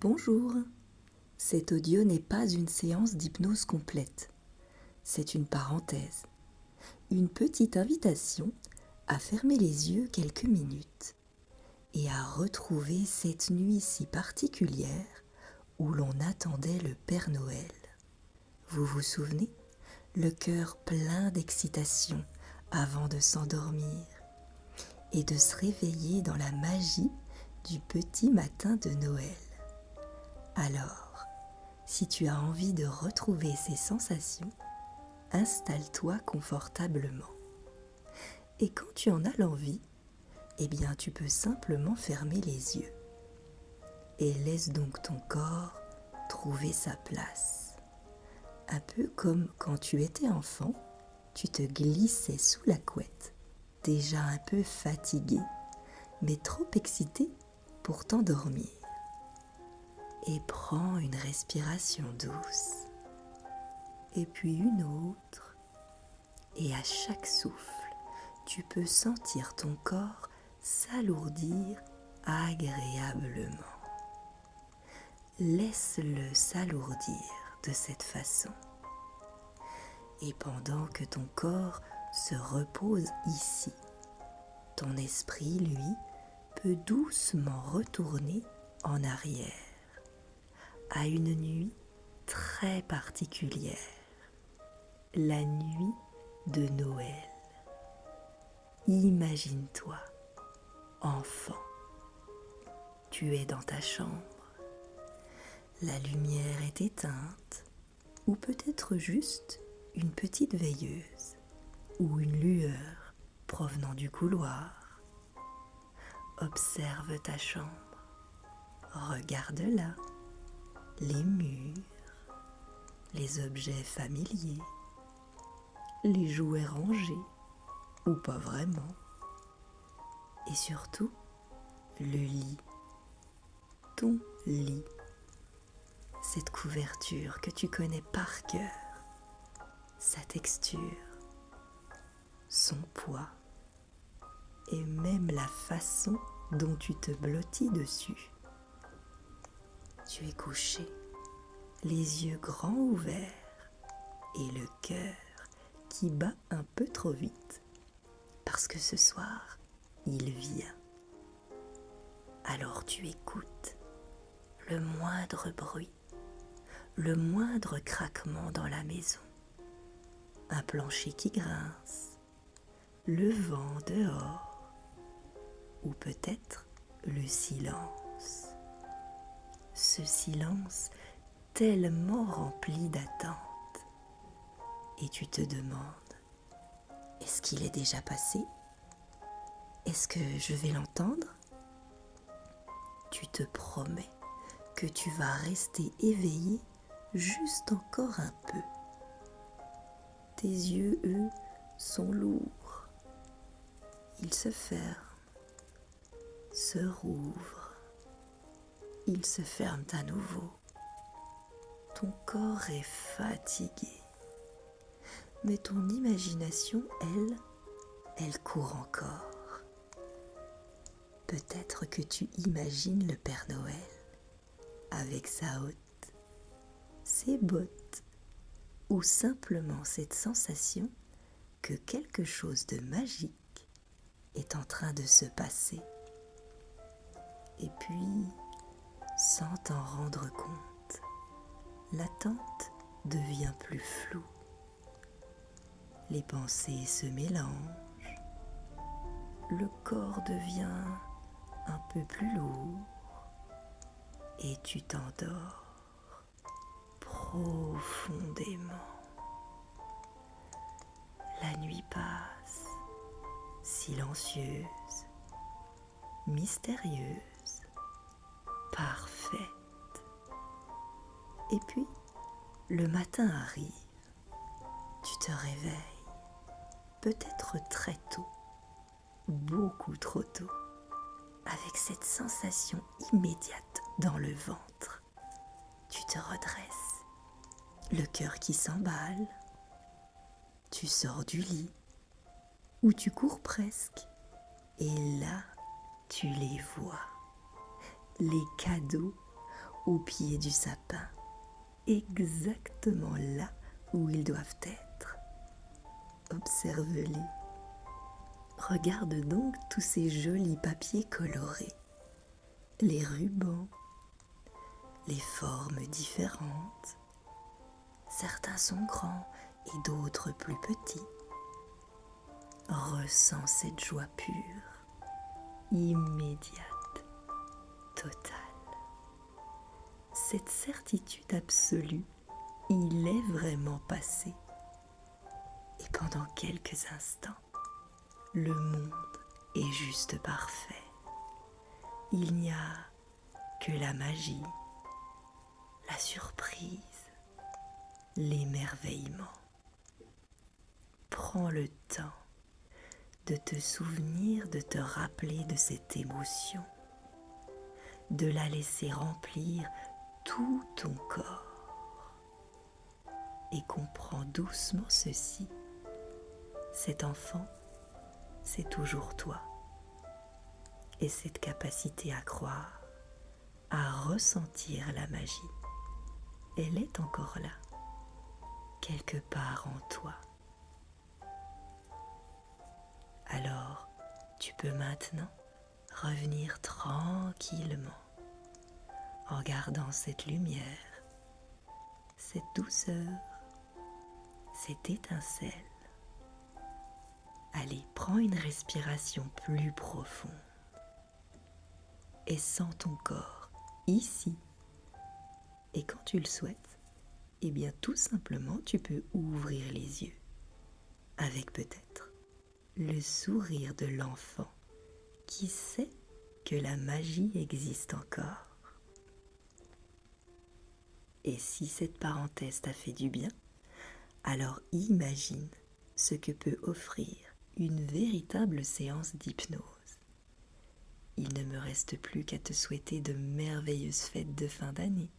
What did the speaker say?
Bonjour, cet audio n'est pas une séance d'hypnose complète. C'est une parenthèse, une petite invitation à fermer les yeux quelques minutes et à retrouver cette nuit si particulière où l'on attendait le Père Noël. Vous vous souvenez? Le cœur plein d'excitation avant de s'endormir et de se réveiller dans la magie du petit matin de Noël. Alors, si tu as envie de retrouver ces sensations, installe-toi confortablement. Et quand tu en as l'envie, eh bien tu peux simplement fermer les yeux. Et laisse donc ton corps trouver sa place. Un peu comme quand tu étais enfant, tu te glissais sous la couette, déjà un peu fatigué, mais trop excité pour t'endormir. Et prends une respiration douce, et puis une autre, et à chaque souffle, tu peux sentir ton corps s'alourdir agréablement. Laisse-le s'alourdir de cette façon. Et pendant que ton corps se repose ici, ton esprit, lui, peut doucement retourner en arrière à une nuit très particulière, la nuit de Noël. Imagine-toi, enfant, tu es dans ta chambre, la lumière est éteinte, ou peut-être juste une petite veilleuse, ou une lueur provenant du couloir. Observe ta chambre, regarde-la, les murs, les objets familiers, les jouets rangés, ou pas vraiment, et surtout le lit, ton lit, cette couverture que tu connais par cœur, sa texture, son poids, et même la façon dont tu te blottis dessus. Tu es couché, les yeux grands ouverts et le cœur qui bat un peu trop vite parce que ce soir, il vient. Alors tu écoutes le moindre bruit, le moindre craquement dans la maison, un plancher qui grince, le vent dehors ou peut-être le silence. Ce silence tellement rempli d'attente. Et tu te demandes, est-ce qu'il est déjà passé? Est-ce que je vais l'entendre? Tu te promets que tu vas rester éveillé juste encore un peu. Tes yeux, eux, sont lourds. Ils se ferment, se rouvrent. Ils se ferment à nouveau. Ton corps est fatigué. Mais ton imagination, elle court encore. Peut-être que tu imagines le Père Noël avec sa hotte, ses bottes, ou simplement cette sensation que quelque chose de magique est en train de se passer. Et puis, sans t'en rendre compte, l'attente devient plus floue. Les pensées se mélangent, le corps devient un peu plus lourd et tu t'endors profondément. La nuit passe, silencieuse, mystérieuse, parfaite. Et puis, le matin arrive, tu te réveilles, peut-être très tôt, beaucoup trop tôt, avec cette sensation immédiate dans le ventre. Tu te redresses, le cœur qui s'emballe, tu sors du lit, ou tu cours presque, et là, tu les vois, les cadeaux au pied du sapin, exactement là où ils doivent être. Observe-les. Regarde donc tous ces jolis papiers colorés, les rubans, les formes différentes. Certains sont grands et d'autres plus petits. Ressens cette joie pure, immédiate, totale. Cette certitude absolue, il est vraiment passé. Et pendant quelques instants, le monde est juste parfait. Il n'y a que la magie, la surprise, l'émerveillement. Prends le temps de te souvenir, de te rappeler de cette émotion, de la laisser remplir tout ton corps. Et comprends doucement ceci. Cet enfant, c'est toujours toi. Et cette capacité à croire, à ressentir la magie, elle est encore là, quelque part en toi. Alors, tu peux maintenant revenir tranquillement en gardant cette lumière, cette douceur, cette étincelle. Allez, prends une respiration plus profonde et sens ton corps ici. Et quand tu le souhaites, eh bien tout simplement tu peux ouvrir les yeux avec peut-être le sourire de l'enfant qui sait que la magie existe encore. Et si cette parenthèse t'a fait du bien, alors imagine ce que peut offrir une véritable séance d'hypnose. Il ne me reste plus qu'à te souhaiter de merveilleuses fêtes de fin d'année.